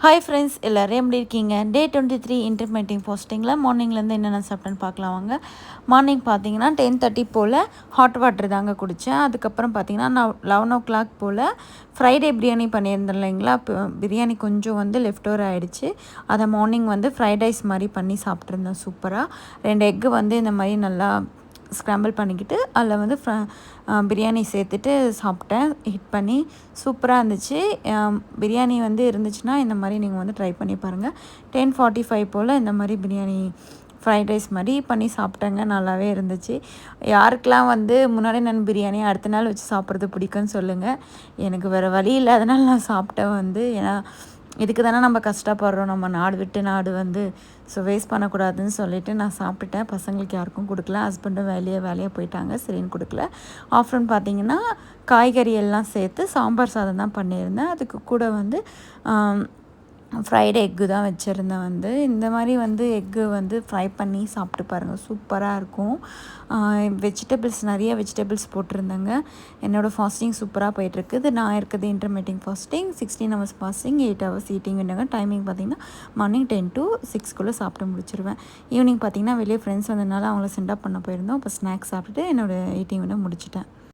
Hi friends, எல்லோரும் எப்படி இருக்கீங்க? டே 23 இன்டர்மீடியட் ஃபாஸ்டிங்கில் மார்னிங்லேருந்து என்னென்ன சாப்பிட்டேன்னு பார்க்கலாம் வாங்க. மார்னிங் பார்த்தீங்கன்னா 10:30 போல் ஹாட் வாட்டர் தாங்க குடித்தேன். அதுக்கப்புறம் பார்த்தீங்கன்னா நான் 11 போல் ஃப்ரைடே பிரியாணி பண்ணியிருந்தேன் இல்லைங்களா? அப்போ பிரியாணி கொஞ்சம் லெஃப்ட் ஓவர் ஆகிடுச்சு. அதை மார்னிங் ஃப்ரைட் ரைஸ் மாதிரி பண்ணி சாப்பிட்ருந்தேன் சூப்பராக. 2 எக்கு இந்த மாதிரி நல்லா ஸ்க்ராம்பிள் பண்ணிக்கிட்டு அதில் பிரியாணி சேர்த்துட்டு சாப்பிட்டேன். ஹிட் பண்ணி சூப்பராக இருந்துச்சு. பிரியாணி இருந்துச்சுன்னா இந்த மாதிரி நீங்கள் ட்ரை பண்ணி பாருங்கள். 10:45 போல் இந்த மாதிரி பிரியாணி ஃப்ரைட் ரைஸ் மாதிரி பண்ணி சாப்பிட்டேங்க. நல்லாவே இருந்துச்சு. யாருக்கெல்லாம் முன்னாடி நான் பிரியாணி அடுத்த நாள் வச்சு சாப்பிட்றது பிடிக்கும்னு சொல்லுங்கள். எனக்கு வேறு வழி இல்லாதனால நான் சாப்பிட்டேன். ஏன்னா இதுக்கு தானே நம்ம கஷ்டப்படுறோம். நம்ம நாடு விட்டு நாடு ஸோ வேஸ்ட் பண்ணக்கூடாதுன்னு சொல்லிவிட்டு நான் சாப்பிட்டுட்டேன். பசங்களுக்கு யாருக்கும் கொடுக்கல. ஹஸ்பண்டும் வேலையாக போயிட்டாங்க, சரின்னு கொடுக்கல. ஆஃப்டர்நூன் பார்த்திங்கன்னா காய்கறி எல்லாம் சேர்த்து சாம்பார் சாதம் தான் பண்ணியிருந்தேன். அதுக்கு கூட ஃப்ரைடு எக்கு தான் வச்சுருந்தேன். இந்த மாதிரி எக்கு ஃப்ரை பண்ணி சாப்பிட்டு பாருங்கள், சூப்பராக இருக்கும். வெஜிடபிள்ஸ் நிறைய வெஜிடபிள்ஸ் போட்டிருந்தேங்க. என்னோடய ஃபாஸ்டிங் சூப்பராக போயிட்டுருக்குது. நான் இருக்கிறது intermediate fasting, 16 hours fasting, 8 hours eating வேணுங்க. டைமிங் பார்த்திங்கன்னா மார்னிங் 10 to 6 சாப்பிட்டு முடிச்சிருவேன். ஈவினிங் பார்த்திங்கன்னா வெளியே ஃப்ரெண்ட்ஸ் வந்ததுனால அவங்கள சென்ட் அப் பண்ண போயிருந்தோம். அப்போ ஸ்நாக்ஸ் சாப்பிட்டுட்டு என்னோடய ஈட்டிங் முடிச்சிட்டேன்.